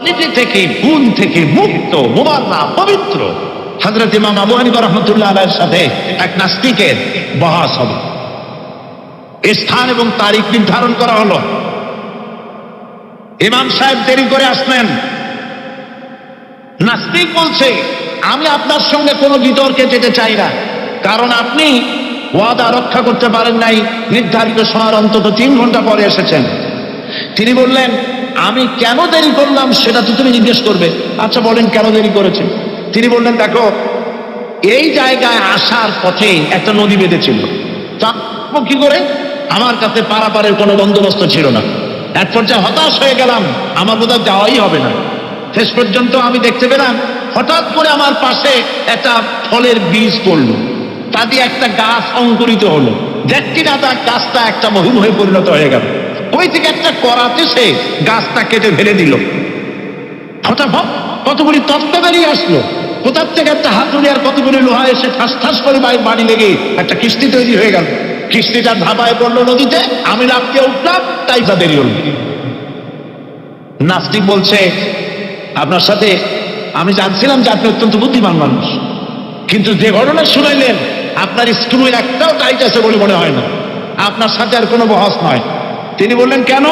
নীতি থেকে গুণ থেকে মুক্ত মুবাররা পবিত্র হযরত ইমাম আবু হানিফা রাহমাতুল্লাহ আলাইহির সাথে এক নাস্তিকের বহস হবে। স্থান এবং তারিখ নির্ধারণ করা হলো। ইমাম সাহেব দেরি করে আসলেন। নাস্তিক বলছে, আমি আপনার সঙ্গে কোনো বিতর্কে যেতে চাই না, কারণ আপনি ওয়াদা রক্ষা করতে পারেন নাই, নির্ধারিত সময়ের অন্তত 3 ঘন্টা পরে এসেছেন। তিনি বললেন, আমি কেন দেরি করলাম সেটা তো তুমি জিজ্ঞেস করবে। আচ্ছা বলেন কেন দেরি করেছে? তিনি বললেন, দেখো, এই জায়গায় আসার পথে একটা নদী বেঁধেছিল, তা কি করে? আমার কাছে পারাপারের কোনো বন্দোবস্ত ছিল না। এক পর্যায়ে হতাশ হয়ে গেলাম, আমার বোধহয় যাওয়াই হবে না। শেষ পর্যন্ত আমি দেখতে পেলাম হঠাৎ করে আমার পাশে একটা ফলের বীজ পড়লো, তা দিয়ে একটা গাছ অঙ্কুরিত হলো। দেখছি না তার গাছটা একটা মহুল হয়ে পরিণত হয়ে গেল। ওই থেকে একটা করাতে সে গাছটা কেটে ফেলে দিল। হঠাৎ কতগুলি তত্ত্ব বেরিয়ে আসলো, কোথার থেকে একটা হাতুড়ি আর কতগুলি লোহা এসে ঠাস ঠাস করে বাড়ি লেগে একটা কিস্তি তৈরি হয়ে গেল। কিস্তিটা ধাপায় পড়লো নদীতে, আমি লাফিয়ে উঠলাম, তাই তা দেরি হল। নাস্তিক বলছে, আপনার সাথে আমি জানছিলাম যে আপনি অত্যন্ত বুদ্ধিমান মানুষ, কিন্তু যে ঘটনা শুনাইলেন আপনার স্ক্রু একটাও টাইট আছে বলে মনে হয় না, আপনার সাথে আর কোনো বহস নয়। তিনি বললেন, কেন?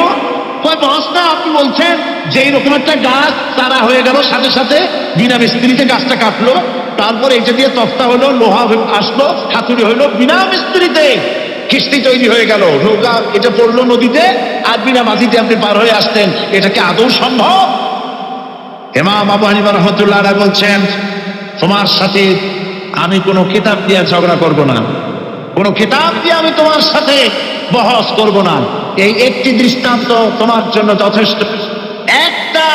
বহস না, আপনি বলছেন যে এইরকম একটা গাছ চারা হয়ে গেল, সাথে সাথে বিনা মিস্ত্রিতে গাছটা কাটলো, তারপর এইটা দিয়ে তক্তা হলো, লোহা আসলো, হাতুড়ি হইলো, বিনা মিস্ত্রিতে কিস্তি তৈরি হয়ে গেল, নৌকা এটা পড়লো নদীতে, আর বিনা মাঝিতে আপনি পার হয়ে আসতেন। এটা কি আদৌ সম্ভব? ইমাম আবু হানিফা রাহমাতুল্লাহ আলাইহি বলছেন, তোমার সাথে আমি কোনো কিতাব দিয়ে ঝগড়া করব না, কোনো কিতাব দিয়ে আমি তোমার সাথে বহস করব না। এই একটি দৃষ্টান্ত তোমার জন্য যথেষ্ট। একটা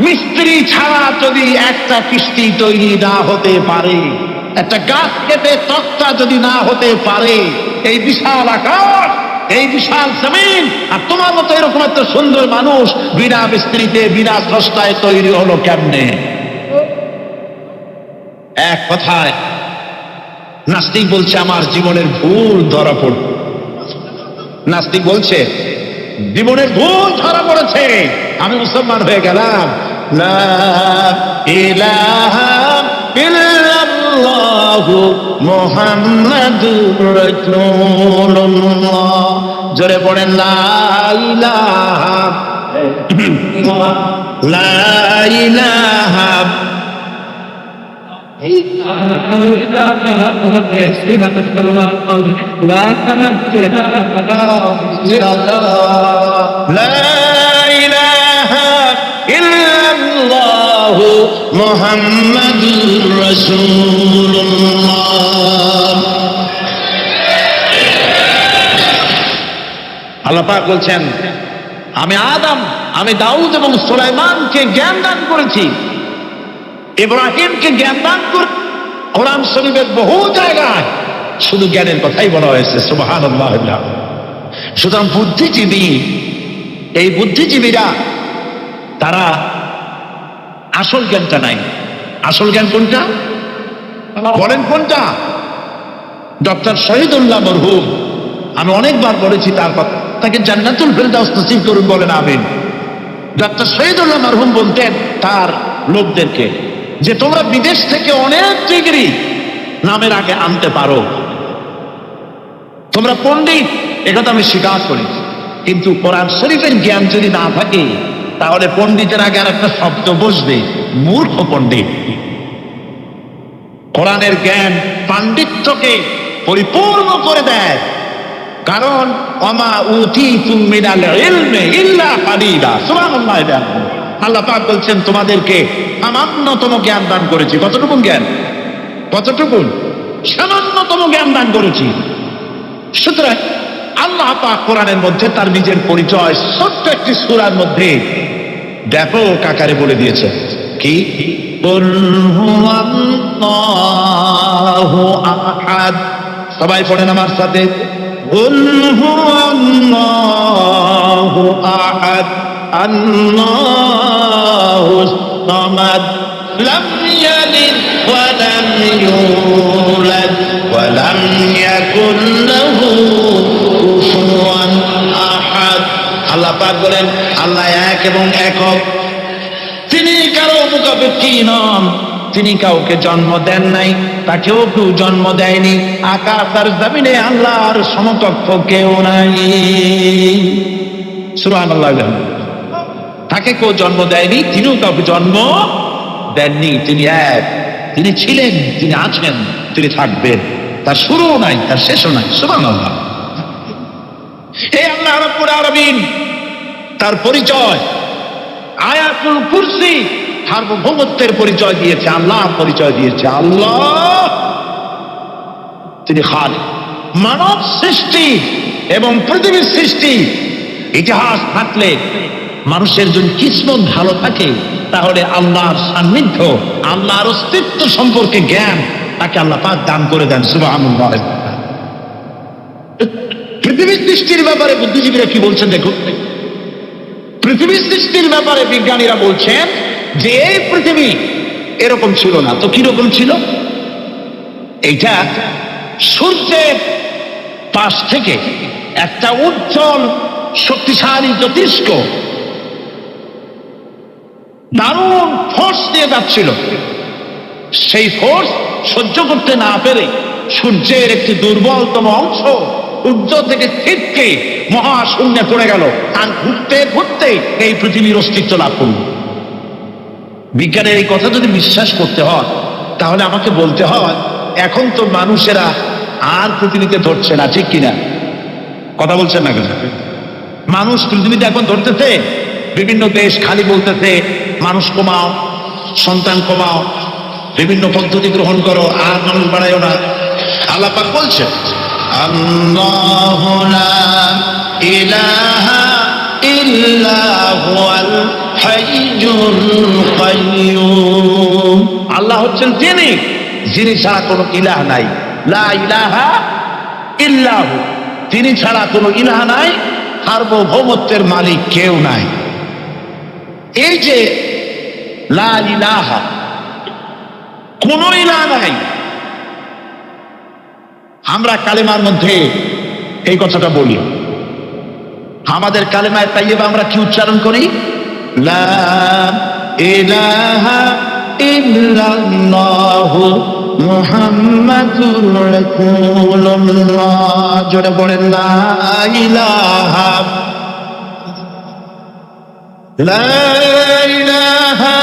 মিস্ত্রি ছাড়া যদি একটা কিস্তি তৈরি না হতে পারে, একটা গাছ কেটে তক্তা যদি না হতে পারে, এই বিশাল আকাশ, এই বিশাল জমিন, আর তোমার মতো এরকম একটা সুন্দর মানুষ বিনা মিস্ত্রিতে বিনা স্রষ্টায় তৈরি হলো কেমনে? এক কথায় নাস্তিক বলছে, আমার জীবনের ভুল ধরা পড়ল। নাস্তিক বলছে, জীবনের ভুল ধরা পড়েছে, আমি মুসলমান হয়ে গেলাম। লা ইলাহা ইল্লাল্লাহু মুহাম্মাদুর রাসূলুল্লাহ। জোরে পড়েন, লা ইলাহা লা ইলাহা মুহাম্মাদুর রাসূলুল্লাহ। আল্লাহ পাক বলছেন, আমি আদম, আমি দাউদ এবং সুলাইমানকে জ্ঞান দান করেছি, ইব্রাহিমকে জ্ঞান দান করে। কোরআন শরীফের বহু জায়গায় শুধু জ্ঞানের কথাই বলা হয়েছে। সুবহানাল্লাহ। সুতরাং বুদ্ধিজীবী, এই বুদ্ধিজীবীরা তারা আসল জ্ঞানটা নাই। আসল জ্ঞান কোনটা বলেন? কোনটা? ডক্টর শহীদুল্লাহ মরহুম, আমি অনেকবার বলেছি তার কথা, তাকে জান্নাতুল ফেরদাউস নসিব করুন, বলেন আমিন। ডক্টর শহীদুল্লাহ মরহুম বলতেন তার লোকদেরকে যে তোমরা বিদেশ থেকে অনেক ডিগ্রি নামের আগে আনতে পারো, তোমরা পণ্ডিত, একথা আমি স্বীকার করি, কিন্তু কোরআন শরীফের জ্ঞান যদি না থাকে তাহলে পণ্ডিতের আগে আর একটা শব্দ বসবে, মূর্খ পণ্ডিত। কোরআনের জ্ঞান পাণ্ডিত্যকে পরিপূর্ণ করে দেয়, কারণ ওমা উতীতুম মিনাল ইলমি ইল্লা কালিলা। সুবহানাল্লাহ। আল্লাহ পাক বলছেন, তোমাদেরকে সামান্যতম জ্ঞান দান করেছি। কতটুকু জ্ঞান? কতটুকু? সামান্যতম জ্ঞান দান করেছি। সুতরাং আল্লাহ পাক কোরআনের মধ্যে তার নিজের পরিচয় ছোট্ট একটি সূরার মধ্যে ব্যাপক আকারে বলে দিয়েছে। কি? কুল হুয়াল্লাহু আহাদ। সবাই পড়েন আমার সাথে, কুল হুয়াল্লাহু আহাদ আল্লাহুস সামাদ লাম ইয়ালিদ ওয়া লাম ইউলাদ ওয়া লাম ইয়াকুল লাহু কুফুয়ান আহাদ। আল্লাহ পাক বলেন, আল্লাহ এক এবং একক, তবে কি নন, তিনি কাউকে জন্ম দেন নাই, তাকেও কেউ জন্ম দেয়নি। আকাশ আর জমিনে আল্লাহর সমকক্ষ কেউ নাই। সুবহানাল্লাহ। তাকে কেউ জন্ম দেয়নি, তিনিও কাউকে জন্ম দেননি। তিনি এক, তিনি ছিলেন, তিনি আছেন, তিনি থাকবেন। তার শুরুও নাই, তার শেষও নাই। সুবহানাল্লাহ। হে আল্লাহ রাব্বুল আলামিন, তার পরিচয় আয়াতুল কুরসি সার্বভৌমত্বের পরিচয় দিয়েছে, আল্লাহ পরিচয় দিয়েছে। আল্লাহ তিনি খালিক। মানব সৃষ্টি এবং পৃথিবীর সৃষ্টি ইতিহাস থাকলে মানুষের যদি কিসমত ভালো থাকে, তাহলে আল্লাহর সান্নিধ্য, আল্লাহর অস্তিত্ব সম্পর্কে জ্ঞান তাকে আল্লাহ পাক দান করে দেন। সুবহানাল্লাহ। পৃথিবীর সৃষ্টির ব্যাপারে বুদ্ধিজীবীরা কি বলছেন দেখুন। পৃথিবীর সৃষ্টির ব্যাপারে বিজ্ঞানীরা বলছেন যে এই পৃথিবী এরকম ছিল না, তো কিরকম ছিল? এইটা সূর্যের পাশ থেকে একটা উজ্জ্বল শক্তিশালী জ্যোতিষ্ক দারুণ ফোর্স দিয়ে যাচ্ছিল। সেই ফোর্স সহ্য করতে না পেরে সূর্যের একটি দুর্বলতম অংশ সূর্য থেকে ছিটকে মহাশূন্যে পড়ে গেল, আর ঘুরতে ঘুরতে এই পৃথিবীর অস্তিত্ব লাভ করল। বিজ্ঞানের এই কথা যদি বিশ্বাস করতে হয়, তাহলে আমাকে বলতে হয় এখন তো মানুষেরা আর পৃথিবীতে ধরছে না, ঠিক কিনা? কথা বলছেন না কেন? মানুষ পৃথিবীতে এখন ধরতেছে, বিভিন্ন দেশ খালি বলতেছে মানুষ কমাও, সন্তান কমাও, বিভিন্ন পদ্ধতি গ্রহণ করো, আর মানুষ বাড়াইও না। আল্লাহ পাক বলছেন আল্লাহু লা ইলাহা ইল্লা হুয়াল হাইয়ুল কাইয়্যুম। আল্লাহ হচ্ছেন তিনি, যিনি ছাড়া কোনো ইলাহ নাই। লা ইলাহা ইল্লাহু, তিনি ছাড়া কোনো ইলাহ নাই, সার্বভৌমত্বের মালিক কেউ নাই। এই যে লা ইলাহা, কোনো ইলাহ নাই, আমরা কালেমার মধ্যে এই কথাটা বলি। আমাদের কালেমায় তাইয়্যিবা আমরা কি উচ্চারণ করি? লা ইলাহা ইল্লাল্লাহু মুহাম্মাদুর রাসূলুল্লাহ। জোরে বলেন লা ইলাহা, লা ইলাহা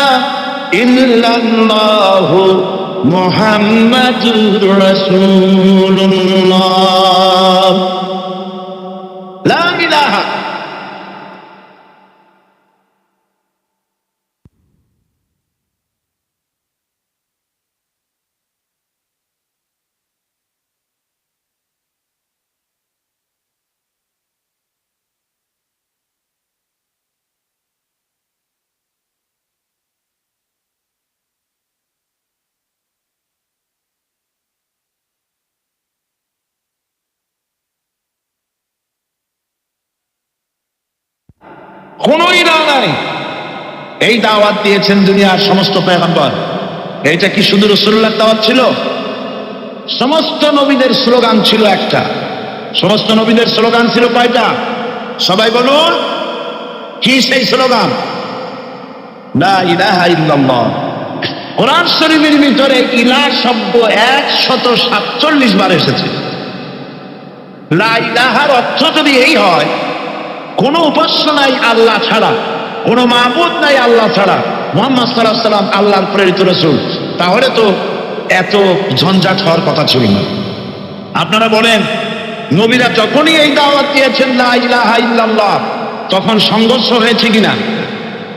ইল্লাল্লাহু মুহাম্মাদুর রাসূলুল্লাহ। লা ইলাহা। কোন ইলাহ নাই, এই দাওয়াত দিয়েছেন দুনিয়ার সমস্ত পয়গম্বর। এইটা কি শুধু রাসূলুল্লাহর দাওয়াত ছিল? সমস্ত নবীদের স্লোগান ছিল একটা। সমস্ত নবীদের স্লোগান ছিল কয়টা? সবাই বলুন, কি সেই স্লোগান? লা ইলাহা ইল্লাল্লাহ। কোরআন শরীফের ভিতরে ইলাহ শব্দ 147 বার এসেছে। লা ইলাহার অর্থ যদি এই হয়, কোন উপাস্য নাই আল্লাহ ছাড়া, কোন মাবুদ নাই আল্লাহ ছাড়া, মুহাম্মদ সাল্লাল্লাহু আলাইহি ওয়াসাল্লাম আল্লাহর প্রেরিত রাসূল, তাহলে তো এত ঝঞ্ঝাট হওয়ার কথা ছিল না। আপনারা বলেন, নবীরা যখনই এই দাওয়াত দিয়েছেন লা ইলাহা ইল্লাল্লাহ, তখন সংঘর্ষ হয়েছে কিনা?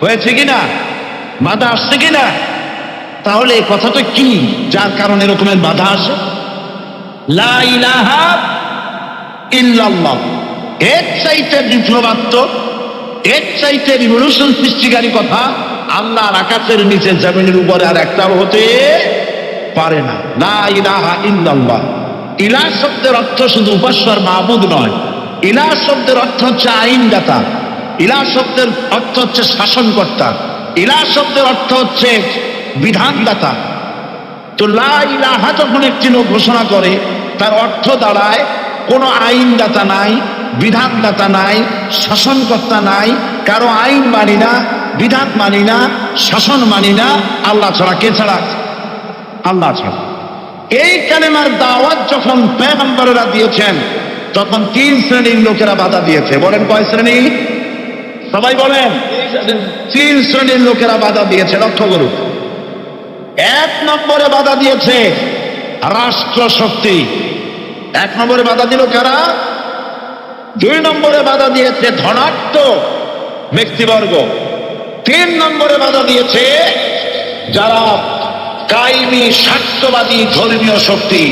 হয়েছে কিনা? বাধা আসছে কিনা? তাহলে এই কথাটা কি, যার কারণে এরকমের বাধা আসে? লা ইলাহা ইল্লাল্লাহ, এর চাইতে বিপ্লবাত্মক, এর চাইতে রিভলিউশন সৃষ্টিকারী কথা আল্লাহর আকাশের নিচে জমিনের উপরে আর একটাও হতে পারে না। লা ইলাহা ইল্লাল্লাহ। ইলাহ শব্দের অর্থ শুধু উপাস্য আর মাবুদ নয়। ইলাহ শব্দের অর্থ হচ্ছে আইনদাতা, ইলাহ শব্দের অর্থ হচ্ছে শাসনকর্তা, ইলাহ শব্দের অর্থ হচ্ছে বিধানদাতা। তো লা ইলাহা যখন একটি লোক ঘোষণা করে, তার অর্থ দাঁড়ায় কোনো আইনদাতা নাই, বিধানদাতা নাই, শাসনকর্তা নাই, কারো আইন মানি না, বিধান মানি না, শাসন মানি না। আল্লাহ ছাড়া, কে ছাড়া? আল্লাহ ছাড়া। এই কালেমার দাওয়াত যখন পয়গম্বরেরা দিয়েছেন, তখন 3 শ্রেণীর লোকেরা বাধা দিয়েছে। বলেন কয় শ্রেণী? সবাই বলেন। 3 শ্রেণীর লোকেরা বাধা দিয়েছে, লক্ষ্য করুন। 1 নম্বরে বাধা দিয়েছে রাষ্ট্র শক্তি। 1 নম্বরে বাধা দিল কারা? 2 নম্বরে বাধা দিয়েছে ধনাঢ্য ব্যক্তিবর্গ। 3 নম্বরে বাধা দিয়েছে যারা কায়েমি স্বার্থবাদী ধর্মীয় শক্তি।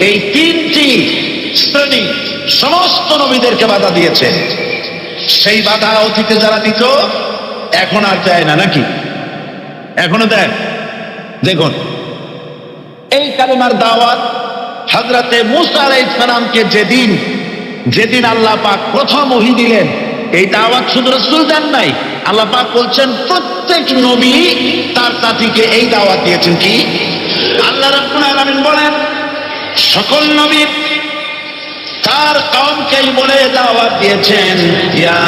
এই 3টি শ্রেণী সমস্ত নবীদেরকে বাধা দিয়েছে। সেই বাধা অতীতে যারা দিত এখন আর দেয় না, নাকি? এখনো দেয়? দেখুন, এই কালেমার দাওয়াত হযরতে মূসা আলাইহিস সালামকে যেদিন আল্লাহ পাক প্রথম ওহী দিলেন, এই দাওয়াত শুধু রাসূল দেন নাই, আল্লাহ পাক বলছেন প্রত্যেক নবী তার জাতিকে এই দাওয়াত দিয়েছেন। কি? আল্লাহ রাব্বুল আলামিন বলেন সকল নবী তার কওমকেই বলে দাওয়াত দিয়েছেন, ইয়া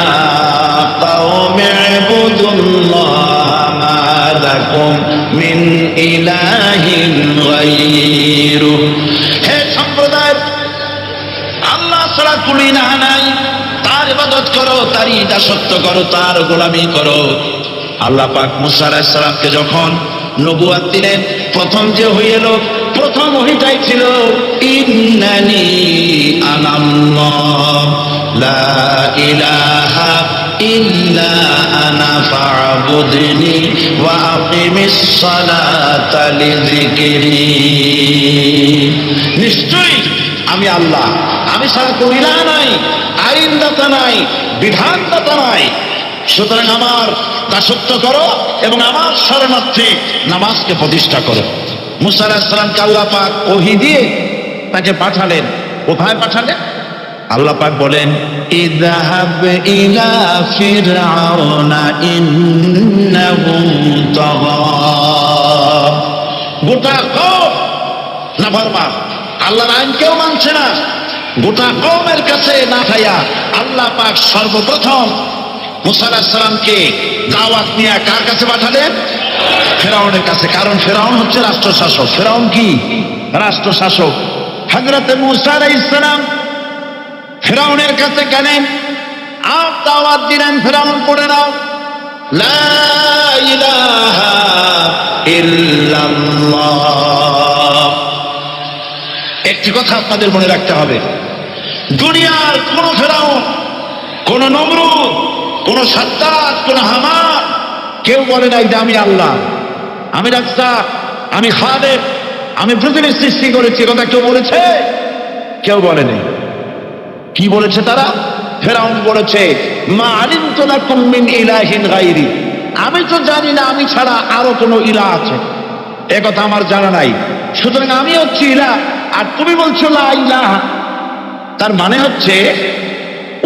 কওমি ইবুদুল্লাহ মা লাকুম মিন ইলাহিন গায়রু। হে সম্প্রদায়, আল্লাহ ছাড়া কোনো ইলাহ নাই, তার ইবাদত করো, তারই দাসত্ব করো, তার গোলামি করো। আল্লাহ পাক মূসা আলাইহিস সালামকে যখন নবুয়ত দিলেন, প্রথম যে ওহী এলো, প্রথম ওহীটাই ছিল ইন্নানি আনাল্লাহ লা ইলাহা ইল্লা আনা ফা'বুদনি ওয়া আকিমিস সালাতা লিযিকরি। নিশ্চয়ই আমি আল্লাহ, আমি ছাড়া কোনো ইলাহ নাই, আইনদাতা নাই, বিধানদাতা নাই, সুতরাং আমার দাসত্ব করো এবং আমার শরণার্থে নামাজকে প্রতিষ্ঠা করো। মূসা আলাইহিস সালামকে আল্লাহ পাক ওহী দিয়ে তাকে পাঠালেন। কোথায় পাঠালেন? আল্লাহ পাক বলেন, ইযহাব ইলা ফিরআউনা ইন্নাহু তাগা। গোটা কওম নাফরমান, আল্লাহর আইন কেউ মানছে না। গোটা কওমের কাছে না খাইয়া আল্লাহ পাক সর্বপ্রথম মূসা আলাইহিস সালামকে দাওয়াত নিয়ে কার কাছে পাঠালেন? ফিরআউনের কাছে। কারণ ফিরআউন হচ্ছে রাষ্ট্রশাসক। ফিরআউন কি? রাষ্ট্রশাসক। হযরতে মূসা আলাইহিস সালাম ফিরআউনের কাছে গেলেন, আর দাওয়াত দিলেন, ফিরআউন পড়ে নাও লা ইলাহা ইল্লাল্লাহ। একটি কথা আপনাদের মনে রাখতে হবে, দুনিয়ার কোন ফিরআউন, কোন নমরুদ, কোন সাদ্দাত, কোন হামান কেউ বলে নাই যে আমি আল্লাহ, আমি রাজ্জাক, আমি খালেক, আমি পৃথিবীর সৃষ্টি করেছি। কথা কেউ বলেছে? কেউ বলেনি। কি বলেছে তারা? ফিরআউন বলেছে মা আলিমতু লাকুম মিন ইলাহিন গায়রি, আমি তো জানি না আমি ছাড়া আরো কোনো ইলাহ আছে, এ কথা আমার জানা নাই, সুতরাং আমি হচ্ছি ইলাহ, আর তুমি বলছো লা ইলাহা। তার মানে হচ্ছে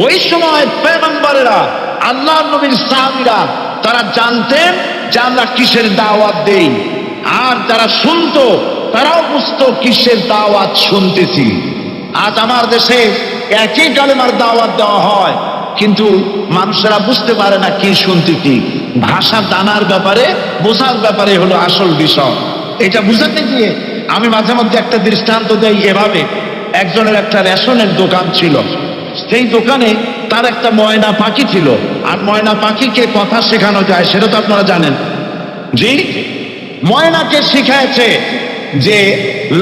ওই সময় পয়গম্বরেরা, আল্লাহর নবীর সাহাবীরা, তারা জানতেন যে আমরা কিসের দাওয়াত দেই, আর যারা শুনতো তারাও বুঝতো কিসের দাওয়াত শুনতেছি। আজ আমার দেশে একই কালেমার দাওয়াত দেওয়া হয়, কিন্তু মানুষেরা বুঝতে পারে না কি শুনতেছি। ভাষা জানার ব্যাপারে, বোঝার ব্যাপারে হলো আসল বিষয়। এটা বুঝাতে গিয়ে আমি মাঝে মধ্যে একটা দৃষ্টান্ত দেই এভাবে। একজনের একটা রেশনের দোকান ছিল, সেই দোকানে তার একটা ময়না পাখি ছিল। আর ময়না পাখিকে কথা শেখানো যায় সেটা তো আপনারা জানেন। জি, ময়নাকে শিখাইছে যে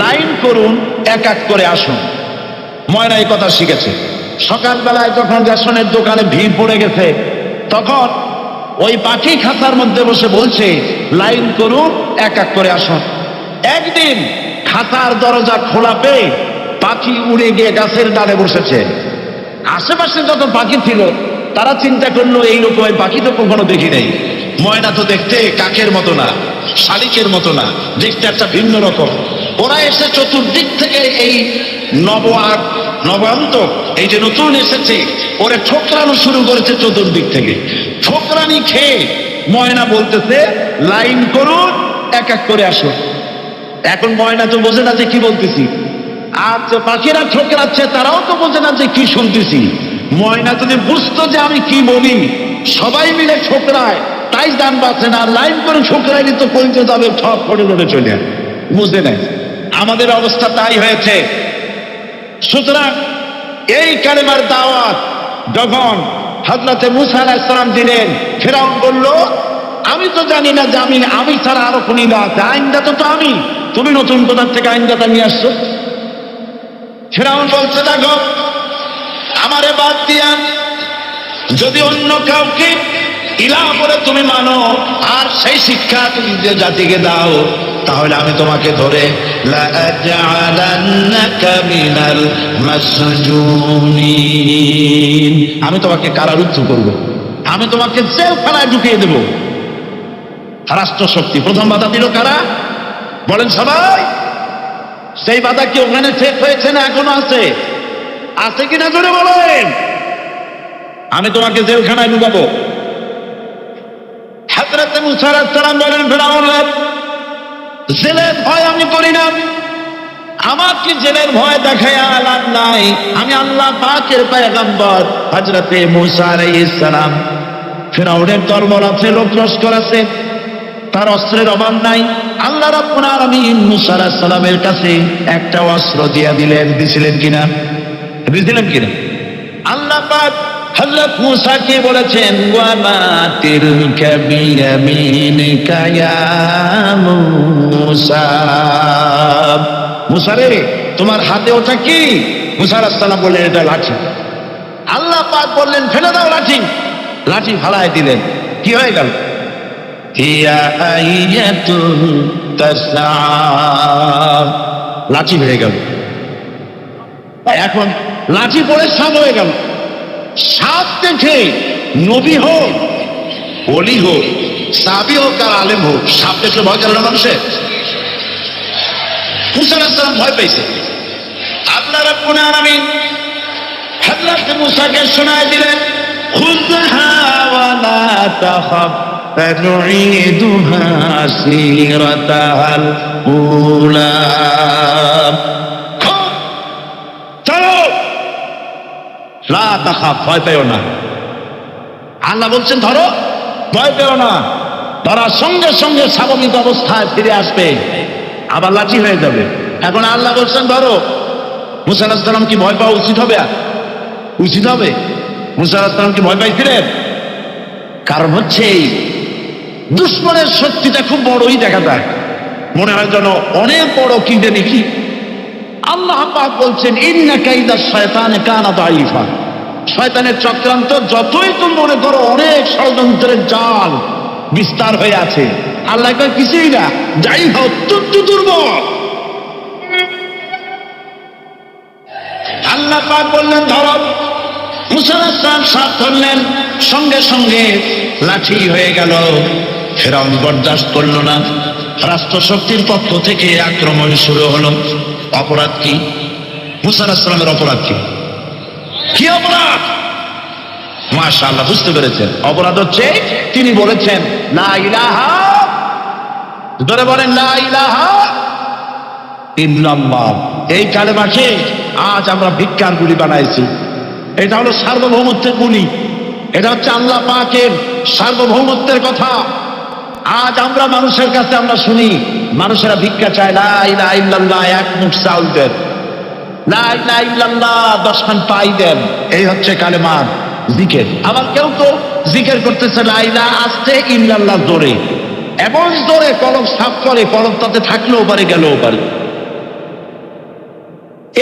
লাইন করুন, এক এক করে আসুন। ময়না এই কথা শিখেছে। সকালবেলায় যখন রেশনের দোকানে ভিড় পড়ে গেছে, তখন ওই পাখি খাঁচার মধ্যে বসে বলছে লাইন করুন, এক এক করে আসুন। একদিন খাঁচার দরজা খোলা পেয়ে পাখি উড়ে গিয়ে গাছের ডালে বসেছে। আশেপাশে যত পাখি ছিল তারা চিন্তা করলো এইরকম পাখি তো কখনো দেখি নেই। ময়না তো দেখতে কাকের মতো না, শালিকের মতো না, দেখতে একটা ভিন্ন রকম। ওরা এসে চতুর্দিক থেকে এই নবান্তক, এই যে নতুন এসেছে, ওরা ঠোকরানো শুরু করেছে চতুর্দিক থেকে। ঠোকরানি খেয়ে ময়না বলতেছে লাইন করুন, এক এক করে আসুন। এখন ময়না তো বোঝে না যে কি বলতেছি, আর যে পাখিরা ঠোকরাচ্ছে তারাও তো বোঝে না যে কি শুনতেছি। ময়না যদি বুঝতো যে আমি কি বলি, সবাই মিলে ঠোকরায়, তাই যান বাঁচে না, লাইন করে ঠুকরাই দিত পৌঁছে যাবে, সব ফটে ফটে চলে বুঝতে নেই। আমাদের অবস্থা তাই হয়েছে। সুতরাং এই কালেমার দাওয়াত যখন হযরতে মুসা আলাইহিস সালাম দিলেন, ফিরআউন বলল আমি তো জানি না যে আমি ছাড়া আরো কোন ইলাহ আছে, আইনদাতা তো আমি, তুমি নতুন কোথা থেকে আইনদাতা নিয়ে আসছো? ফিরআউন বলছে দেখো, আমারে বাদ দিয়া যদি অন্য কাউকে ইলাহ বলে তুমি মানো আর সেই শিক্ষা তুমি যে জাতিকে দাও, তাহলে আমি তোমাকে ধরে লাআজআলান্নাকা মিনাল মাসজুনিন, আমি তোমাকে কারারুদ্ধ করব, আমি তোমাকে জেলখানায় ঢুকিয়ে দেব। রাষ্ট্রশক্তি প্রথম বাধা দিল কারা? বলেন সবাই। সেই বাধা কি ওখানে শেষ হয়েছে না এখনো আছে? আছে কিনা জোরে বলেন। আমি তোমাকে জেলখানায় ঢুকাবো। হযরত মুসা আলাইহিস সালাম বলেন ফিরআউন, জেলের ভয় আমি করি না, আমাকে জেলের ভয় দেখায় লাভ নাই, আমি আল্লাহ পাকের পয়গম্বর হযরত মুসা আলাইহিস সালাম। ফিরআউনের দরবার আছে, লোক লস্কর আছে, তার অস্ত্রের অভাব নাই। আল্লাহ রাব্বুল আলামিন মুসা আলাইহিস সালামের কাছে একটা অস্ত্র দিয়ে দিছিলেন কিনা? আল্লাহ পাক হযরত মুসাকে বলেছেন ওয়া মা তিলকা বিয়ামিনিকা ইয়া মুসা, মুসা রে তোমার হাতে ওটা কি? মুসা আলাইহিস সালাম বললেন এটা লাঠি। আল্লাহ পাক বললেন ফেলে দাও লাঠি। লাঠি ফালায় দিলেন, কি হয়ে গেল? হিয়া আইয়াতুন তাসআ, লাঠি হয়ে গেল। এখন লাঠি পড়ে সাপ হয়ে গেল। সাপ দেখে নবী হোক, ওলি হোক, সাবি হোক আর আলেম হোক, সাপ দেখলে ভয় করে না মানুষের? মুসা আলাইহিস সালাম ভয় পেয়েছে। আল্লাহ রাব্বুল আলামিন হযরত মুসাকে শোনায় দিলেন খুযহা ওয়া লা তাখাফ ফানুঈদুহা সিরাতাল উলা, লা তাখাফ, ভয় পেও না। আল্লাহ বলছেন ধরো, ভয় পেও না। ধরার সঙ্গে সঙ্গে স্বাভাবিক অবস্থায় ফিরে আসবে, আবার লাঠি হয়ে যাবে। এখন আল্লাহ বলছেন ধরো। মুসা আলাইহিস সালাম কি ভয় পাওয়া উচিত হবে? উচিত হবে? মুসা আলাইহিস সালাম কি ভয় পাইছিলেন? কারণ হচ্ছে এই দুশমনের শক্তিটা খুব বড়ই দেখা যায়, মনে হয় যেন অনেক বড় কি জানি কি। আল্লাহ পাক বলছেন ইন্না কাইদা শায়তানে কানা দাঈফা, শয়তানের চক্রান্ত যতই তুমি মনে করো অনেক ষড়যন্ত্রের জাল বিস্তার হয়ে আছে, আল্লাহ কয় কিছুই না, যাই অত্যন্ত দুর্বল। আল্লাহ পাক বললেন ধরো। মুসা আলাইহিস সালাম সাপ ধরলেন, সঙ্গে সঙ্গে লাঠি হয়ে গেল। ফিরআউন বরদাস্ত করল না, রাষ্ট্রশক্তির পক্ষ থেকে আক্রমণ শুরু হলো। অপরাধ কি? মুসা আলাইহিস সালামের অপরাধ কি? কি অপরাধ? মাশাআল্লাহ বুঝতে পেরেছেন। অপরাধ হচ্ছে তিনি বলেছেন লা ইলাহা, ধরে বলেন লা ইলাহা ইল্লাল্লাহ। এই কালেমাকে আজ আমরা ভিক্ষার গুলি বানাইছি। এটা হলো সার্বভৌমত্বের গুলি, এটা হচ্ছে আল্লাহ পাকের সার্বভৌমত্বের কথা। আজ আমরা মানুষের কাছে আমরা শুনি মানুষেরা ভিক্ষা চায়, লা ইলাহা ইল্লাল্লাহ, এক মুঠ চাউল দেন, লা ইলাহা ইল্লাল্লাহ 10 খান পাই দেন। এই হচ্ছে কালেমার জিকির। আবার কেউ তো জিকির করতেছে লা ইলাহা আস্তে, ইল্লাল্লাহ জোরে, এমন জোরে কলম সাফ করে, কলম তাতে থাকলেও পারে গেলেও পারে।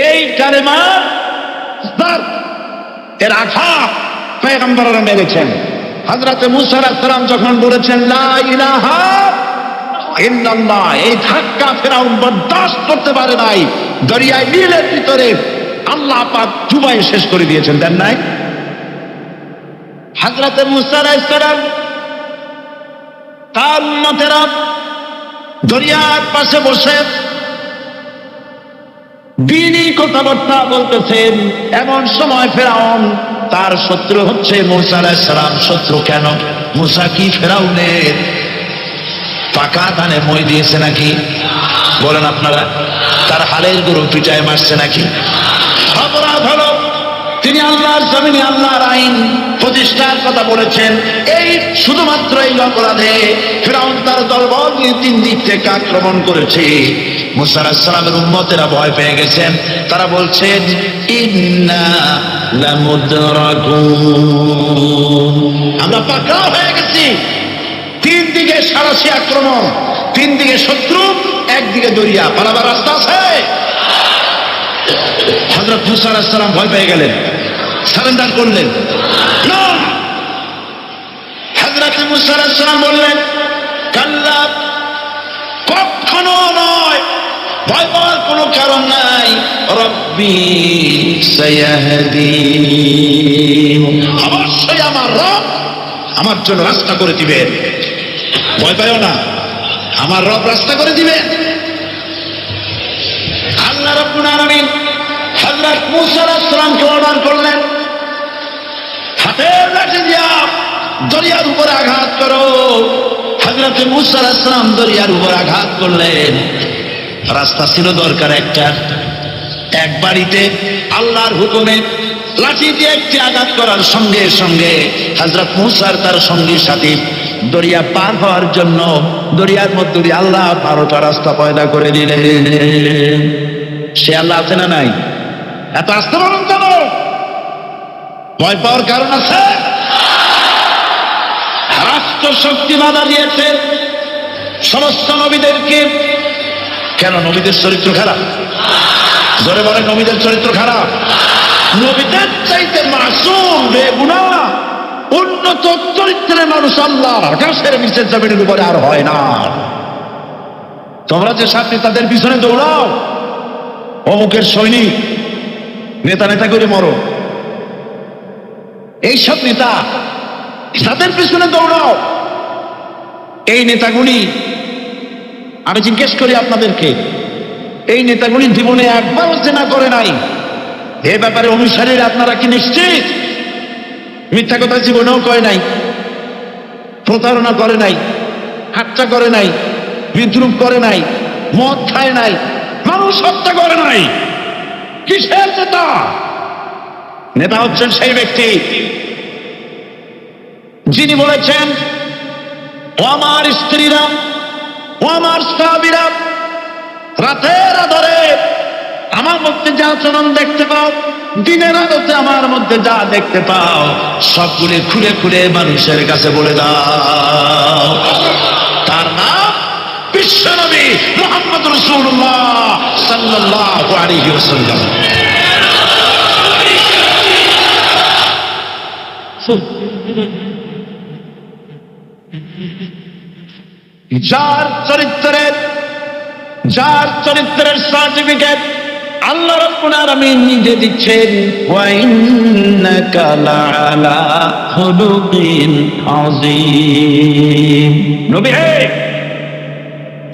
এই কালেমা এর আঘাত পয়গম্বররা মেরেছেন। হযরত মুসা আলাইহিস সালাম যখন বলেছেন লা ইলাহা ইল্লাল্লাহ, এই ধাক্কা ফিরআউন বরদাস্ত করতে পারে নাই। দরিয়ায় নীলের ভিতরে আল্লাহ পাক ডুবাই শেষ করে দিয়েছেন, দেন নাই? হযরত মুসা আলাইহিস সালাম তার উম্মতেরা দরিয়ার পাশে বসে দিনই কথাবার্তা বলতেছেন। এমন সময় ফিরআউন, তার শত্রু হচ্ছে মুসা আলাইহিস সালাম। শত্রু কেন? মুসা কি ফিরআউনের পাকা ধানে মই দিয়েছে নাকি? বলেন আপনারা। তার হালের গরু পিটায় মারছে নাকি? অপরাধ হলো তিনি আল্লাহর জমিনে আল্লাহর আইন প্রতিষ্ঠার কথা বলেছেন। এই শুধুমাত্র এই অপরাধে ফিরআউন তার দলবল নিয়ে 3 দিক থেকে আক্রমণ করেছে। মুসা আলাইহিস সালামের উম্মতেরা ভয় পেয়ে গেছেন। তারা বলছেন ইন্না লামুদরাকুন, আমরা পাকড়াও হয়ে গেছি। 3 দিকে সারাশি আক্রমণ, 3 দিকে শত্রু, একদিকে দরিয়া, পালাবার রাস্তা আছে? হযরত মুসা আলাইহিস সালাম ভয় পেয়ে গেলেন, সারেন্ডার করলেন না। হযরত মুসা আলাইহিস সালাম বললেন কাল্লা, কখনো নয়, ভয় পাওয়ার কোনো কারণ নাই। রব্বি সায়াহদিন, অবশ্যই আমার রব আমার জন্য রাস্তা করে দিবেন। ভয় পাইও না, আমার রব রাস্তা করে দিবেন। আল্লাহ রাব্বুল আলামিন হযরত মুসা আলাইহিস সালামকে অর্ডার করলেন, হাতের লাঠি দিয়া দরিয়ার উপরে আঘাত করো। হযরত মুসা আলাইহিস সালাম দরিয়ার উপর আঘাত করলেন। রাস্তা ছিল দরকার একটা, এক বাড়িতে আল্লাহর হুকুমে লাঠি দিয়ে একটি আঘাত করার সঙ্গে সঙ্গে হযরত মুসার তার সঙ্গী সাথী দরিয়া পার হওয়ার জন্য দরিয়ার মধ্যে দিয়ে আল্লাহ 12টা রাস্তা পয়দা করে দিলেন। সে আল্লাহ আছে না নাই? এত আসতে বলুন কেন? ভয় পাওয়ার কারণ আছে? রাষ্ট্র শক্তি বাধা দিয়েছে সমস্ত নবীদেরকে। কেন? নবীদের চরিত্র খারাপ? জোরে বলে, নবীদের চরিত্র খারাপ? নবীদের চাইতে মাসুম বেগুনাহ উন্নত চরিত্রের মানুষ আল্লাহর আকাশের নিচের জমিনের উপরে আর হয় না। তোমরা যে সাথে তাদের পিছনে দৌড়াও, অমুকের সৈনিক, নেতা নেতা করে মরো, এইসব নেতা, তাদের পিছনে দৌড়াও। এই নেতাগুলি, আমি জিজ্ঞেস করি আপনাদেরকে, এই নেতাগুলি জীবনে একবারও জেনা করে নাই? এ ব্যাপারে অনুসারীরা আপনারা কি নিশ্চিত? মিথ্যা কথা জীবনেও কয় নাই, প্রতারণা করে নাই, হাতটা করে নাই, বিদ্রুপ করে নাই, মদ খায় নাই, মানুষ হত্যা করে নাই। কিসের নেতা? নেতা হচ্ছেন সেই ব্যক্তি যিনি বলেছেন, ও আমার স্ত্রীরা, ও আমার সাহাবীরা, রাতের আধারে আমার মধ্যে যা আচরণ দেখতে পাও, দিনের আলোতে আমার মধ্যে যা দেখতে পাও, সবগুলি খুলে খুলে মানুষের কাছে বলে দাও। তার নাম বিশ্বনবী মুহাম্মদ রাসূলুল্লাহ সাল্লাল্লাহু আলাইহি ওয়াসাল্লাম। যার চরিত্রের সার্টিফিকেট আল্লাহ রাব্বুল আলামিন নিজে দিচ্ছেন, ওয়া ইন্নাকা লাআলা খুলুকিন আযীম। নবী হে,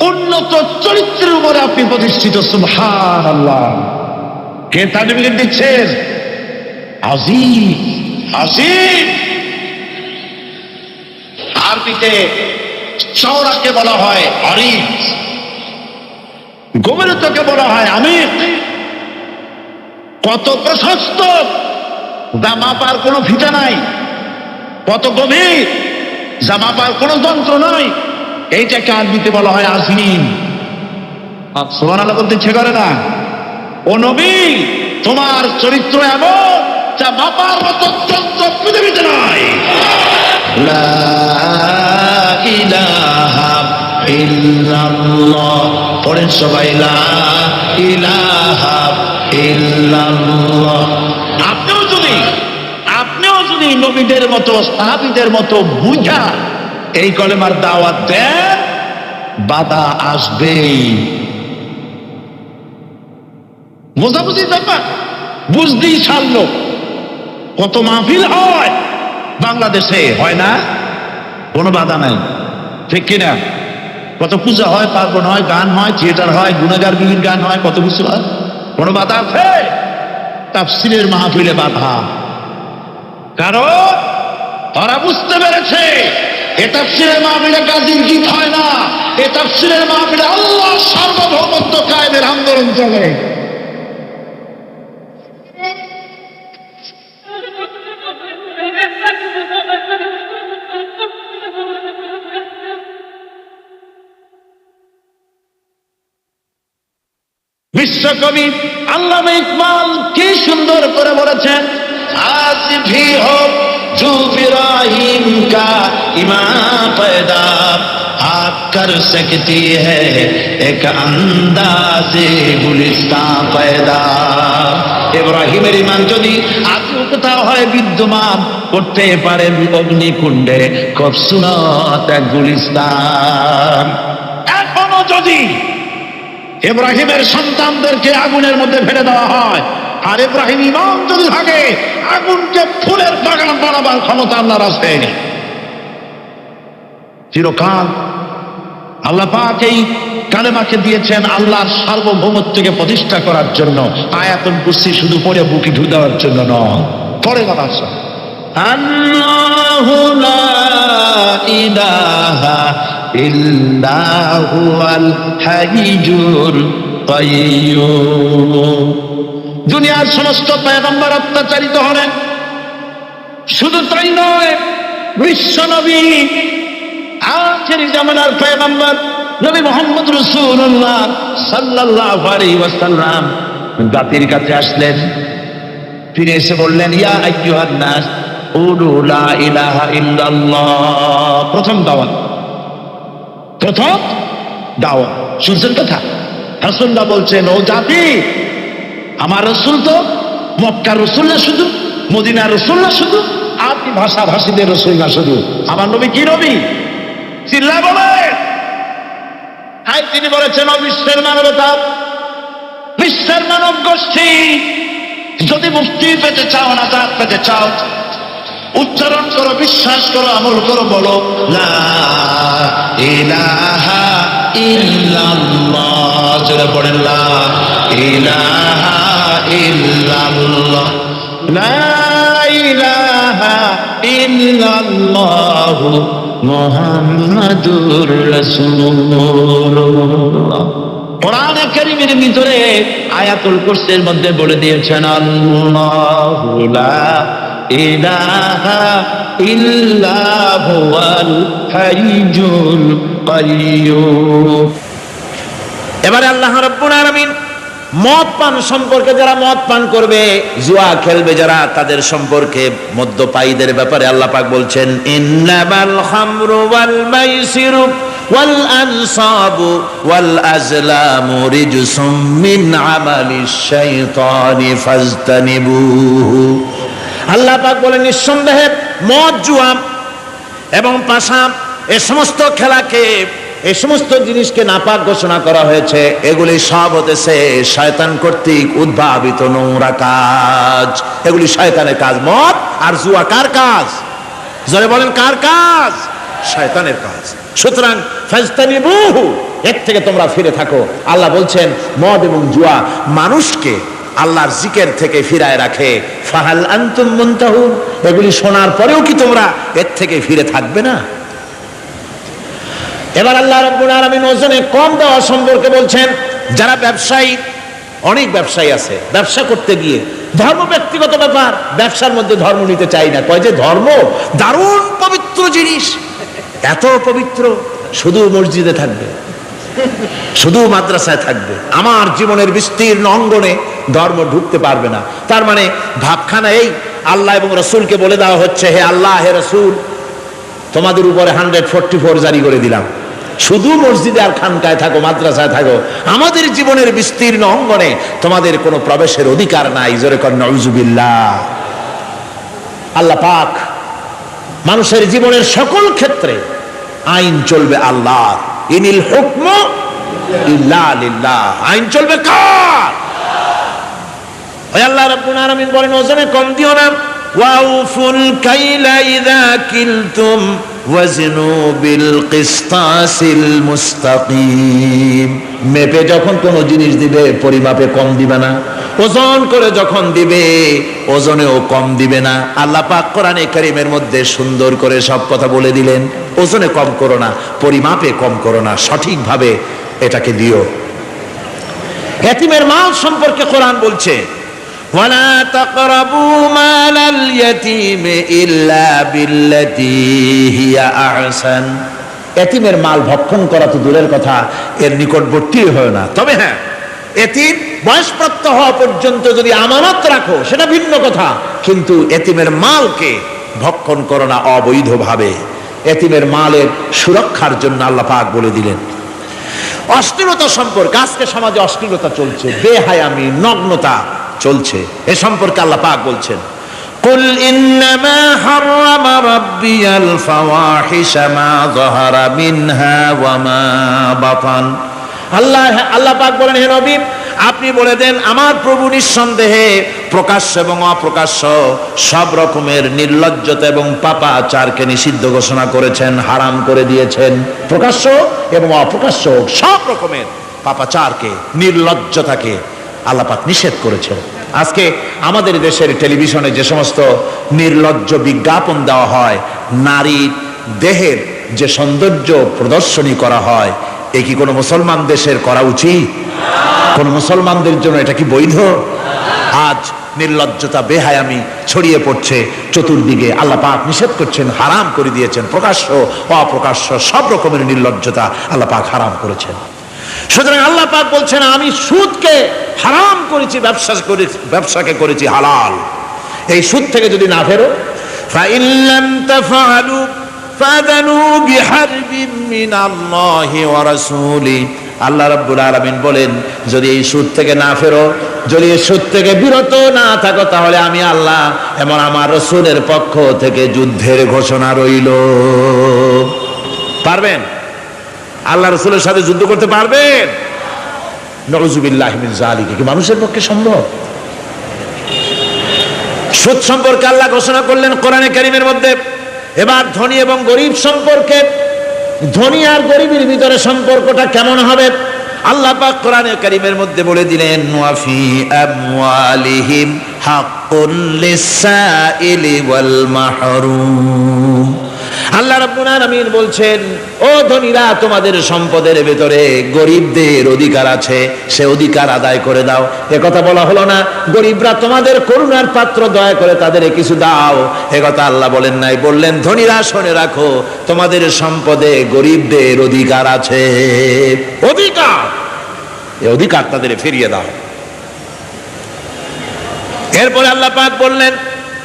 উন্নত চরিত্রের উপরে আপনি প্রতিষ্ঠিত। সুবহানাল্লাহ। কে সার্টিফিকেট দিচ্ছেন? আযীম, আযীম। আরবিতে চওড়াকে বলা হয় আরিফ, গভীরতাকে বলা হয় আমিক। কত প্রশস্ত, যা মাপার কোনো ফিতা নাই, কত গভীর, যা মাপার কোনো যন্ত্র নাই, এইটাকে আরবিতে বলা হয় আযীম। সুবহানাল্লাহ বলতে ইচ্ছে করে না? ও নবী, তোমার চরিত্র এমন যা মাপার মতো যন্ত্র পৃথিবীতে নাই। লা ইলাহা ইল্লাল্লাহ, পড়েন সবাই, লা ইলাহা ইল্লাল্লাহ। আপনিও যদি নবীদের মতো, সাহাবীদের মতো বুঝা এই কলেমার দাওয়াত দেন, বাধা আসবেই। বোঝাবুঝি ব্যাপার, বুঝতেই ছাড়লো। কত মাহফিল হয় বাংলাদেশে, হয় না? কোনো বাধা নাই, ঠিক কিনা? কত পূজা হয়, পার্বণ হয়, গান হয়, থিয়েটার হয়, গুনাহগার বিহির গান হয়, কত কিছু হয়। কোনো বাধা আছে? তাফসীরের মাহফিলে বাধা। কারণ তারা বুঝতে পেরেছে এ তাফসীরের মাহফিলে গাজীর গীত হয় না, এ তাফসীরের মাহফিলে আল্লাহর সার্বভৌমত্ব কায়েমের আন্দোলন চলে। বিশ্বকবি আল্লামা ইকবাল কি সুন্দর করে বলেছেন, আজ ভি হো জু ইব্রাহিম কা ইমান पैदा आप कर सकती है एक अंदाज़े गुलिस्तान पैदा। ইব্রাহিমের ইমান যদি আজও কোথাও হয় বিদ্যমান, করতে পারেন অগ্নিকুণ্ডে খুবসুরত এক গুলিস্তান। এখনো যদি ইব্রাহিমের সন্তানদেরকে আগুনের মধ্যে ফেলে দেওয়া হয়, আর ইব্রাহিম ইমান যদি থাকে, আগুনকে ফুলের বাগান বানাবার ক্ষমতা আল্লাহর আছে। চিরকাল আল্লাহ পাক এই কালেমাকে দিয়েছেন আল্লাহর সার্বভৌমত্বকে প্রতিষ্ঠা করার জন্য। আয়াতুল কুরসি শুধু পড়ে বুকে ঢু দেওয়ার জন্য নয়, পড়ে কথা আল্লাহু লা ইলাহা ইল্লা হুয়াল হাইয়ুল কাইয়্যুম। দুনিয়ার সমস্ত পয়গম্বর অত্যাচারিত হলেন, শুধু তাই নয়, বিশ্ব নবী আখেরি জামানার পয়গম্বর নবী মুহাম্মদ রাসূলুল্লাহ সাল্লাল্লাহু আলাইহি ওয়াসাল্লাম জাতির কাছে আসলেন, ফিরে এসে বললেন, ইয়া আইয়ুহান নাস কুলু লা ইলাহা ইল্লাল্লাহ। প্রথম দাওয়াত, প্রথম দাওয়াত। শুনছেন কথা? রাসূলুল্লাহ বলছেন, ও জাতি, আমার রাসূল তো মক্কার রাসূল না শুধু, মদিনার রাসূল না শুধু, আপনি ভাষাভাষীদের রাসূল না শুধু, আমার নবী কি নবী? চিল্লা বলে। হাই, তিনি বলেছেন, ও বিশ্বের মানবতা, বিশ্বের মানব গোষ্ঠী, যদি মুক্তি পেতে চাও, নাজাত পেতে চাও, উচ্চারণ করো, বিশ্বাস করো, আমল করো, বলো লা ইলাহা ইল্লাল্লাহ। জোরে পড়েন, লা ইলাহা ইল্লাল্লাহ, লা ইলাহা ইল্লাল্লাহ মুহাম্মাদুর রাসূলুল্লাহ। কোরআনে কারীমের ভিতরে আয়াতুল কুরসির মধ্যে বলে দিয়েছেন, আল্লাহু লা ইলাহা ইল্লা হুয়াল হাইয়ুল কাইয়্যুম। এবারে আল্লাহ রাব্বুল আলামিন মদ পান সম্পর্কে, যারা মদ পান করবে, জুয়া খেলবে যারা, তাদের সম্পর্কে, মদ্যপায়ীদের ব্যাপারে আল্লাহ পাক বলছেন, ইন্নামাল খামরু ওয়াল মাইসিরু ওয়াল আনসাবু ওয়াল আজলামু রিজসুম মিন আমালিশ শাইতানি ফাজতানিবুহু। আল্লাহ পাক বলেন, নিঃসন্দেহে মদ, জুয়া এবং পাশা, এই সমস্ত খেলাকে, এই সমস্ত জিনিসকে নাপাক ঘোষণা করা হয়েছে। এগুলি সব হতেছে শয়তান কর্তৃক উদ্ভাবিত নোংরা কাজ। এগুলি শয়তানের কাজ। মদ আর জুয়া কার কাজ? জোরে বলেন, কার কাজ? শয়তানের কাজ। সুতরাং ফাজতানিবুহু, এর থেকে তোমরা ফিরে থাকো। আল্লাহ বলছেন, মদ এবং জুয়া মানুষকে আল্লাহর জিকির থেকে ফিরায় রাখে। ফাহাল আনতুম মুনতাহুন, এগুলি শোনার পরেও কি তোমরা এর থেকে ফিরে থাকবে না? এবার আল্লাহ রাব্বুল আলামিন ওজনে কম দেওয়া সম্পর্কে বলছেন। যারা ব্যবসায়ী, অনেক ব্যবসায়ী আছে, ব্যবসা করতে গিয়ে ধর্ম ব্যক্তিগত ব্যাপার, ব্যবসার মধ্যে ধর্ম নিতে চাই না। কয় যে ধর্ম দারুণ পবিত্র জিনিস, এত পবিত্র, শুধু মসজিদে থাকবে, শুধু মাদ্রাসায় থাকবে, আমার জীবনের বিস্তীর্ণ অঙ্গনে ধর্ম ঢুকতে পারবে না। তার মানে ভাবখানা এই, আল্লাহ এবং রসুলকে বলে দেওয়া হচ্ছে, হে আল্লাহ, হে রসুল, তোমাদের উপরে 144 জারি করে দিলাম, শুধু মসজিদে আর খানকায় থাকো, মাদ্রাসায় থাকো, আমাদের জীবনের বিস্তীর্ণ অঙ্গনে তোমাদের কোনো প্রবেশের অধিকার নাই। জোরে কর নাউজুবিল্লাহ। আল্লাহ পাক মানুষের জীবনের সকল ক্ষেত্রে আইন চলবে আল্লাহর। ইনিল হুকমু ইল্লা লিল্লাহ। আইন চলবে কার? ওই আল্লাহ রাব্বুল আলামিন বলেন, ওজনে কম দিও না। ওয়াউফুল কাইলা ইযা কিলতুম ওয়াজনু বিল কিসতাসিল মুস্তাকিম। মেপে যখন কোনো জিনিস দিবে, পরিমাপে কম দিবে না। ওজন করে যখন দিবে, ওজনেও কম দিবে না। আল্লাহ পাক কোরআনে কারীমের মধ্যে সুন্দর করে সব কথা বলে দিলেন। ওজনে কম করো না, পরিমাপে কম করো না, সঠিকভাবে এটাকে দিও। এতিমের মাল সম্পর্কে কোরআন বলছে, ওয়ালা তাকরাবু মালাল ইয়াতীম ইল্লা বিল্লাতী হিয়া আহসান। এতিমের মাল ভক্ষণ করা তো দূরের কথা, এর নিকটবর্তী হয় না। তবে হ্যাঁ, এতিম বয়সপ্রাপ্ত হওয়া পর্যন্ত যদি আমানত রাখো সেটা ভিন্ন কথা, কিন্তু এতিমের মালকে ভক্ষণ করো না অবৈধভাবে। এতিমের মালের সুরক্ষার জন্য আল্লাহ পাক বলে দিলেন। অশ্লীলতা সম্পর্কে, আজকে সমাজে অশ্লীলতা চলছে, বেহায়ামি, নগ্নতা চলছে, এ সম্পর্কে আল্লাহ পাক বলছেন, কুল ইন্নামা হারামা রাব্বিয়াল ফাওয়াহিশা মা যাহারা মিনহা ওয়া মা বাতান। আল্লাহ পাক বলেন, হে নবী আপনি বলে দেন, আমার প্রভু নিঃসন্দেহে প্রকাশ্য এবং অপ্রকাশ্য সব রকমের নির্লজ্জতা এবং পাপাচারকে নিষিদ্ধ ঘোষণা করেছেন, হারাম করে দিয়েছেন। প্রকাশ্য এবং অপ্রকাশ্য সব রকমের পাপাচারকে, নির্লজ্জতাকে আল্লাহ পাক নিষেধ করেছেন। আজকে আমাদের দেশের টেলিভিশনে যে সমস্ত নির্লজ্জ বিজ্ঞাপন দেওয়া হয়, নারীর দেহের যে সৌন্দর্য প্রদর্শনী করা হয়, এ কি কোনো মুসলমান দেশের করা উচিত? কোন মুসলমানদের জন্য এটা কি বৈধ? আজ নির্লজ্জতা, বেহায়ামি ছড়িয়ে পড়ছে চতুর্দিকে। আল্লাহ পাক নিষেধ করছেন, হারাম করে দিয়েছেন। প্রকাশ্য অপ্রকাশ্য সব রকমের নির্লজ্জতা আল্লাহ পাক হারাম করেছেন। সুতরাং আল্লাহ পাক বলছেন, আমি সুদকে হারাম করেছি, ব্যবসাকে করেছি হালাল। এই সুদ থেকে যদি না ফেরো, ফাইন লাম তাফআলু ফাযানু বিহারবিন মিনাল্লাহি ওয়া রাসূলিহি। আল্লাহ রাব্বুল আলামিন বলেন, যদি এই সুদ থেকে না ফেরো, যদি এই সুদ থেকে বিরত না থাকো, তাহলে আমি আল্লাহ এবং আমার রাসূলের পক্ষ থেকে যুদ্ধের ঘোষণা রইল। পারবেন? আল্লাহ রাসূলের সাথে যুদ্ধ করতে পারবেন? নাউযুবিল্লাহি মিন যালিকা। কি মানুষের পক্ষে সম্ভব? সুদ সম্পর্কে আল্লাহ ঘোষণা করলেন কোরআনে কারীমের মধ্যে। এবার ধনী এবং গরিব সম্পর্কে, ধনী আর গরিবের ভিতরে সম্পর্কটা কেমন হবে আল্লাহ পাক কোরআনে কারীমের মধ্যে বলে দিলেন, ওয়া ফি আমওয়ালিহিম হাক্কুল লিসাইলি ওয়াল মাহরুম। আল্লাহ রাব্বুল আলামিন বলছেন, ও ধনীরা, তোমাদের সম্পদের ভেতরে গরিবদের অধিকার আছে, সে অধিকার আদায় করে দাও। একথা বলা হলো না গরিবরা তোমাদের করুণার পাত্র, দয়া করে তাদের কিছু দাও, একথা আল্লাহ বলেন নাই। বললেন, ধনীরা শুনে রাখো, তোমাদের সম্পদে গরিবদের অধিকার আছে, অধিকার, এই অধিকার তাদের ফিরিয়ে দাও। এরপরে আল্লাহ পাক বললেন,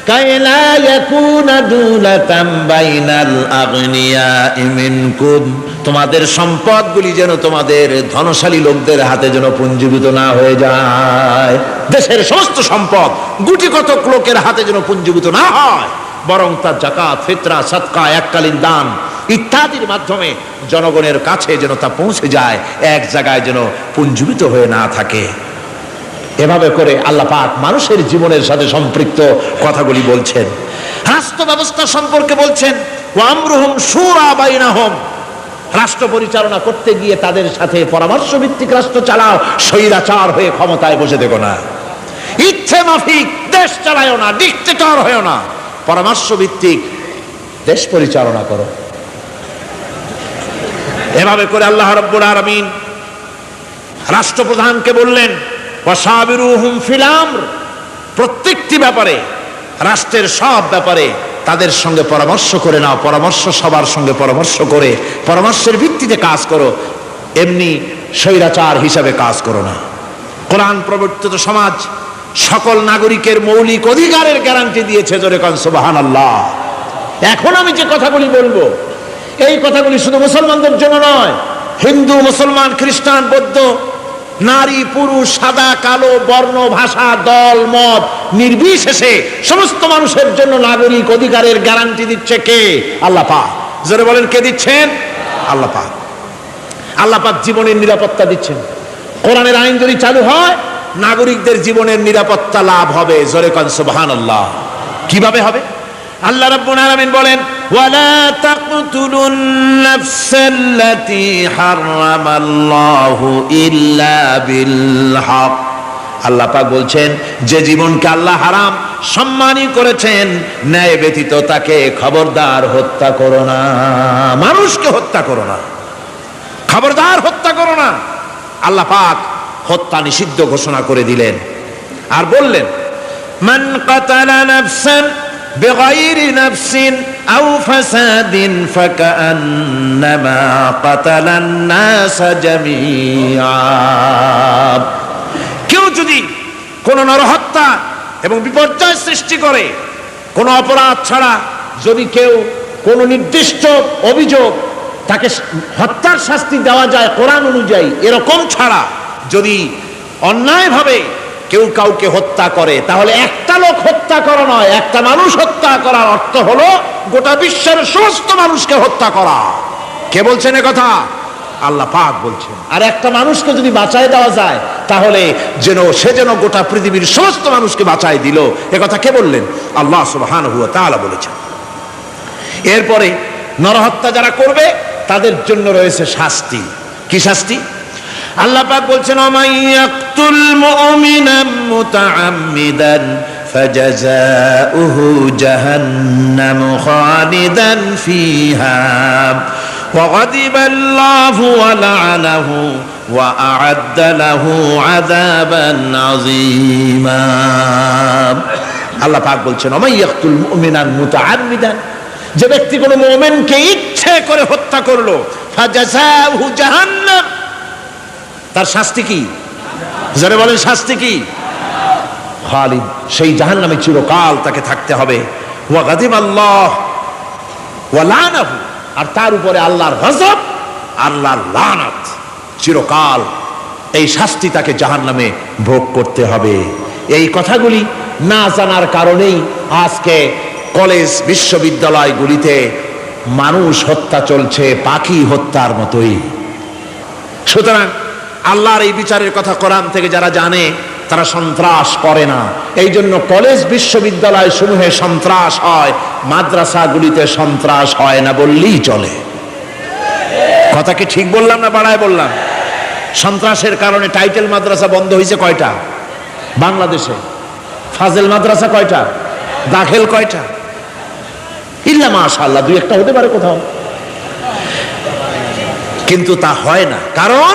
কাইলা ইয়াকুনা দুলাতাম বাইনাল আগনিয়াই মিনকুম। তোমাদের সম্পদগুলি যেন তোমাদের ধনশালী লোকদের হাতে যেন পুঞ্জীভূত না হয়ে যায়। দেশের সমস্ত সম্পদ গুটি কতক লোকের হাতে যেন পুঞ্জীভূত না হয়, বরং তার যাকাত, ফিতরা, সাদকা, এককালীন দান ইত্যাদির মাধ্যমে জনগণের কাছে যেন তা পৌঁছে যায়, এক জায়গায় যেন পুঞ্জীভূত হয়ে না থাকে। এভাবে করে আল্লাহ পাক মানুষের জীবনের সাথে সম্পৃক্ত কথাগুলি বলছেন। রাষ্ট্র ব্যবস্থা সম্পর্কে বলছেন, ওয়া আমরুহুম শুরা বাইনাহুম। রাষ্ট্র পরিচালনা করতে গিয়ে তাদের সাথে পরামর্শ ভিত্তিক রাষ্ট্র চালাও, স্বৈরাচার হয়ে ক্ষমতায় বসে থেকো না। ইচ্ছে মাফিক দেশ চালায়ও না, ডিক্টেটর হয়েও না, পরামর্শ ভিত্তিক দেশ পরিচালনা করো। এভাবে করে আল্লাহ রাব্বুল আলামিন রাষ্ট্রপ্রধানকে বললেন, ওয়াসাবিরুহুম ফিল আমর। প্রত্যেকটি ব্যাপারে, রাষ্ট্রের সব ব্যাপারে তাদের সঙ্গে পরামর্শ করে নাও, পরামর্শ সবার সঙ্গে পরামর্শ করে পরামর্শের ভিত্তিতে কাজ করো, এমনি স্বৈরাচার হিসাবে কাজ করো না। কোরআন প্রবর্তিত সমাজ সকল নাগরিকের মৌলিক অধিকারের গ্যারান্টি দিয়েছে। জোরে কোন সুবহানাল্লাহ। এখন আমি যে কথাগুলি বলবো, এই কথাগুলি শুধু মুসলমানদের জন্য নয়, হিন্দু, মুসলমান, খ্রিস্টান, বৌদ্ধ, নারী, পুরুষ, সাদা, কালো, বর্ণ, ভাষা, দল, মত নির্বিশেষে সমস্ত মানুষের জন্য নাগরিক অধিকারের গ্যারান্টি দিচ্ছে কে? আল্লাহ পাক। জোরে বলেন, কে দিচ্ছেন? আল্লাহ পাক। আল্লাহ পাক জীবনের নিরাপত্তা দিচ্ছেন। কোরআনের আইন যদি চালু হয়, নাগরিকদের জীবনের নিরাপত্তা লাভ হবে। জোরে কোন সুবহানাল্লাহ। কিভাবে হবে? আল্লাহ রাব্বুল আলামিন বলেন, ওয়ালা তাকতুলুন নাফসাল্লাতী হারামাল্লাহু ইল্লা বিল হক। আল্লাহ পাক বলছেন, যে জীবনকে আল্লাহ হারাম সম্মানই করেছেন, ন্যায় ব্যতীত তাকে খবরদার হত্যা করো না। মানুষকে হত্যা করো না, খবরদার হত্যা করো না। আল্লাহ পাক হত্যা নিষিদ্ধ ঘোষণা করে দিলেন। আর বললেন, মান কাতালা নাফসান বিগাইরি নাফসিন আও ফাসাদিন ফাকান্নামা কাতালান নাস জামিআ। যদি কোনো নরহত্যা এবং বিপর্যয় সৃষ্টি করে, কোনো অপরাধ ছাড়া যদি কেউ কোনো নির্দিষ্ট অভিযোগ তাকে হত্যার শাস্তি দেওয়া যায় কোরআন অনুযায়ী, এরকম ছাড়া যদি অন্যায়ভাবে কেউ কাউকে হত্যা করে, তাহলে একটা লোক হত্যা করা নয়, একটা মানুষ হত্যা করার অর্থ হলো গোটা বিশ্বের সমস্ত মানুষকে হত্যা করা। কে বলছেন এ কথা? আল্লাহ পাক বলছেন। আর একটা মানুষকে যদি বাঁচায় দেওয়া যায়, তাহলে সে যেন গোটা পৃথিবীর সমস্ত মানুষকে বাঁচায় দিল। এ কথা কে বললেন? আল্লাহ সুবহানাহু ওয়া তাআলা বলেছেন। এরপরে নরহত্যা যারা করবে তাদের জন্য রয়েছে শাস্তি। কি শাস্তি? আল্লাহ পাক বলছেন, ওমাইয়াকতুল মুমিনান মুতাআম্মিদান ফাজাযাউহু জাহান্নাম খালিদান ফিহা ওয়া গাদিবাল্লাহু ওয়া লা'নাহু ওয়া আ'আদ্দা লাহু আযাবান আযীমা। আল্লাহ পাক বলছেন, ওমাইয়াকতুল মুমিনান মুতাআম্মিদান, যে ব্যক্তি কোনো মুমিনকে ইচ্ছে করে হত্যা করলো, ফাজাযাউহু জাহান্নাম, তার শাস্তি কি? যারা বলেন শাস্তি কি? খালিদ, সেই জাহান্নামে চিরকাল তাকে থাকতে হবে। ওয়া গাদিবাল্লাহ ওয়া লা'নাহু, আর তার উপরে আল্লাহর গজব, আল্লাহর লানত, চিরকাল এই শাস্তি তাকে জাহান্নামে ভোগ করতে হবে। এই কথাগুলি না জানার কারণেই আজকে কলেজ বিশ্ববিদ্যালয়গুলিতে মানুষ হত্যা চলছে পাখি হত্যার মতোই। সুতরাং আল্লাহর এই বিচারের কথা কোরআন থেকে যারা জানে তারা সন্ত্রাস করে না। এই জন্য কলেজ বিশ্ববিদ্যালয় সমূহে সন্ত্রাস হয়, মাদ্রাসাগুলিতে সন্ত্রাস হয় না বললেই চলে। কথা কি ঠিক বললাম না বাড়ায় বললাম? সন্ত্রাসের কারণে টাইটেল মাদ্রাসা বন্ধ হয়েছে কয়টা বাংলাদেশে? ফাজেল মাদ্রাসা কয়টা? দাখিল কয়টা? ইল্লা মাশাআল্লাহ দুই একটা হতে পারে কোথাও, কিন্তু তা হয় না। কারণ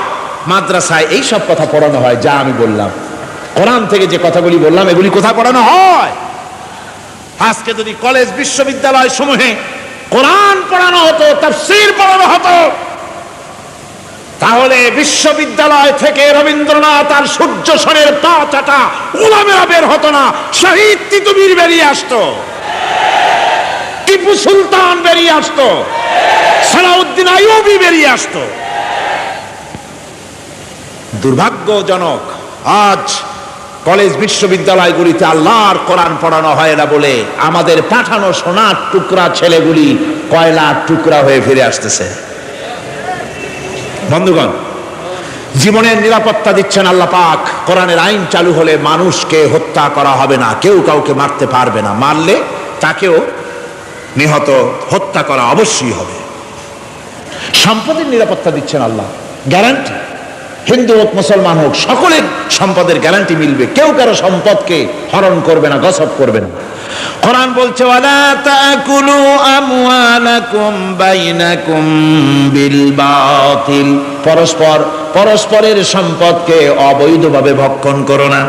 মাদ্রাসায় এই সব কথা পড়ানো হয় যা আমি বললাম। কোরআন থেকে যে কথাগুলি বললাম এগুলি কোথায় পড়ানো হয়? আজকে যদি কলেজ বিশ্ববিদ্যালয় সমূহে কোরআন পড়ানো হতো, তাফসীর পড়ানো হতো, তাহলে বিশ্ববিদ্যালয় থেকে রবীন্দ্রনাথ আর সূর্য সেনের পা চাটা উলামারা বের হতো না, শহীদ তিতুমীর বেরিয়ে আসতো, টিপু সুলতান বেরিয়ে আসতো, সালাউদ্দিন আইয়ুবী বেরিয়ে আসতো। দুর্ভাগ্যজনক, আজ কলেজ বিশ্ববিদ্যালয়গুলিতে আল্লাহর কোরআন পড়ানো হয় না বলে আমাদের পাঠানো সোনার টুকরা ছেলেগুলি কয়লার টুকরা হয়ে ফিরে আসতেছে। বন্ধুগণ, জীবনের নিরাপত্তা দিচ্ছেন আল্লাহ পাক। কোরআনের আইন চালু হলে মানুষকে হত্যা করা হবে না, কেউ কাউকে মারতে পারবে না, মারলে তাকেও নিহত হত্যা করা অবশ্যই হবে। সম্পদের নিরাপত্তা দিচ্ছেন আল্লাহ, গ্যারান্টি। হিন্দু হোক মুসলমান হোক সকলের সম্পদের গ্যারান্টি মিলবে, কেউ কারো সম্পদকে হরণ করবে না, গসব করবে না। কোরআন বলছে, ওয়ালা তাকুলু আমওয়ালাকুম বাইনাকুম বিল বাতিল, পরস্পরের সম্পদকে অবৈধভাবে ভক্ষণ করো না।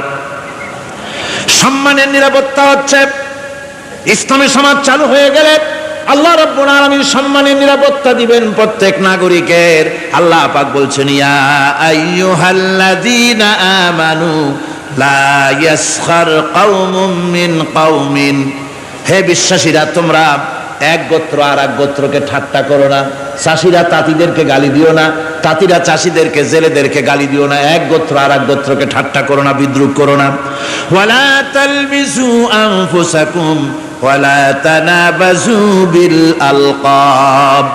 সম্মানের নিরাপত্তা হচ্ছে ইসলামী সমাজ চালু হয়ে গেলে আল্লাহ রাব্বুল আলামিন সম্মানের নিরাপত্তা দিবেন প্রত্যেক নাগরিকের। আল্লাহ পাক বলছেন, ইয়া আইয়ুহাল্লাযীনা আমানু লা ইয়াসখার কওমুম মিন কওমিন, হে বিশ্বাসীরা তোমরা এক গোত্র আর এক গোত্রকে ঠাট্টা করো না। চাষিরা তাঁতিদেরকে গালি দিও না, তাঁতিরা চাষিদেরকে জেলেদেরকে গালি দিও না। এক গোত্র আর এক গোত্রকে ঠাট্টা করো না, বিদ্রুপ করো না। ওয়ালা তালবিসু আনফুসাকুম ওয়ালা তানাবাজু বিল আলকাব,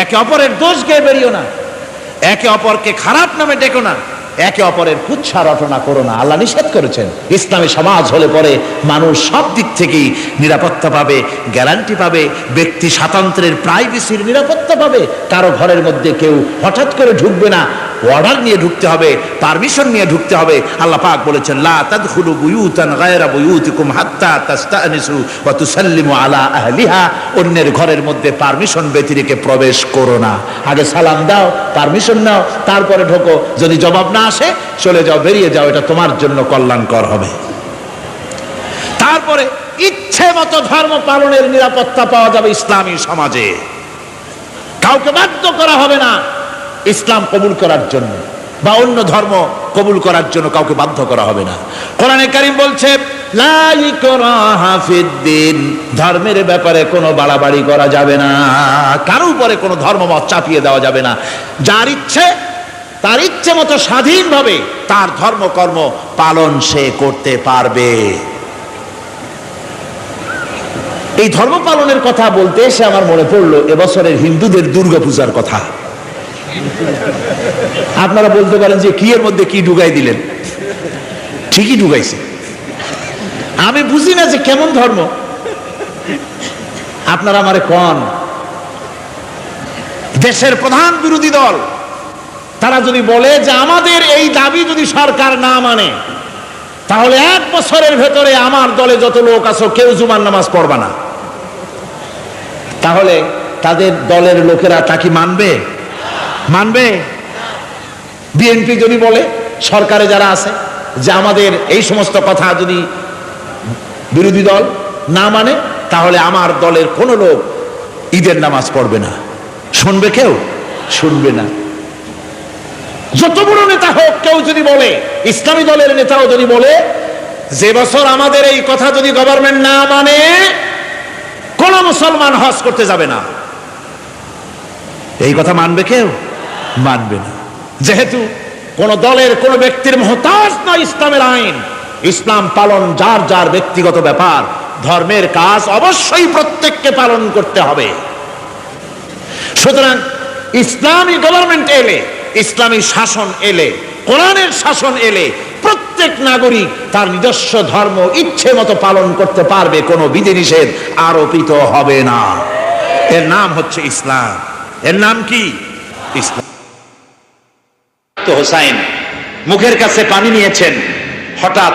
একে অপরের দোষ গেয়ে বেরিও না, একে অপরকে খারাপ নামে ডেকো না, একে অপরের কুচ্ছা রটনা করো না। আল্লাহ নিষেধ করেছেন। ইসলামী সমাজ হলে পরে মানুষ সব দিক থেকেই নিরাপত্তা পাবে, গ্যারান্টি পাবে, ব্যক্তি স্বাতন্ত্র্যের প্রাইভেসির নিরাপত্তা পাবে। কারো ঘরের মধ্যে কেউ হঠাৎ করে ঢুকবে না, অর্ডার নিয়ে ঢুকতে হবে, পারমিশন নিয়ে ঢুকতে হবে। আল্লাহ পাক বলেছেন, লা তাদখুলু বুয়ুতান গায়রা বুয়ুতিকুম হাত্তা তাস্তানিসু ওয়া তুসাল্লিমু আলা আহলিহা, অন্যের ঘরের মধ্যে পারমিশন ব্যতি রেখে প্রবেশ করো না। আগে সালাম দাও, পারমিশন নাও, তারপরে ঢোকো। যদি জবাব না আসে চলে যাও, বেরিয়ে যাও, এটা তোমার জন্য কল্যাণকর হবে। তারপরে ইচ্ছে মতো ধর্ম পালনের নিরাপত্তা পাওয়া যাবে ইসলামী সমাজে। কাউকে বাধ্য করা হবে না ইসলাম কবুল করার জন্য। বা অন্য ধর্ম কবুল করার জন্য কাউকে বাধ্য করা হবে না। কোরআনে কারীম বলছে লা ইকরাহা ফিদ্দিন, ধর্মের ব্যাপারে কোনো বাড়াবাড়ি করা যাবে না, কারো উপরে কোনো ধর্মমত চাপিয়ে দেওয়া যাবে না। যার ইচ্ছে তার ইচ্ছে মতো স্বাধীনভাবে তার ধর্মকর্ম পালন সে করতে পারবে। এই ধর্ম পালনের কথা বলতে এসে আমার মনে পড়লো এবছরের হিন্দুদের দুর্গাপূজার কথা। আপনারা বলতে পারেন যে কি এর মধ্যে কি ঢুকাই দিলেন, ঠিকই ঢুকাইছে। আমি বুঝি না যে কেমন ধর্ম, আপনারা আমারে কোন দেশের প্রধান বিরোধী দল তারা যদি বলে যে আমাদের এই দাবি যদি সরকার না মানে তাহলে 1 বছরের ভেতরে আমার দলে যত লোক আছো কেউ জুমার নামাজ পড়বা না, তাহলে তাদের দলের লোকেরা তা কি মানবে? মানবে? বিএনপি যদি বলে, সরকারে যারা আছে, যে আমাদের এই সমস্ত কথা যদি বিরোধী দল না মানে তাহলে আমার দলের কোন লোক ঈদের নামাজ পড়বে না, শুনবে কেউ? শুনবে না। যত বড় নেতা হোক কেউ যদি বলে, ইসলামী দলের নেতাও যদি বলে যে বছর আমাদের এই কথা যদি গভর্নমেন্ট না মানে কোন মুসলমান হজ করতে যাবে না, এই কথা মানবে কেউ? মানবে না। যেহেতু কোন দলের কোন ব্যক্তির মুহতাজ নয় ইসলামের আইন, ইসলাম পালন যার যার ব্যক্তিগত ব্যাপার, ধর্মের কাজ অবশ্যই প্রত্যেককে পালন করতে হবে। সুতরাং ইসলামী গভর্নমেন্ট এলে, ইসলামী শাসন এলে, কোরআনের শাসন এলে প্রত্যেক নাগরিক তার নিজস্ব ধর্ম ইচ্ছে মতো পালন করতে পারবে, কোনো বিধিনিষেধ আরোপিত হবে না। এর নাম হচ্ছে ইসলাম। এর নাম কি? ইসলাম। তো হোসাইন মুখের কাছে পানি নিয়েছেন, হঠাৎ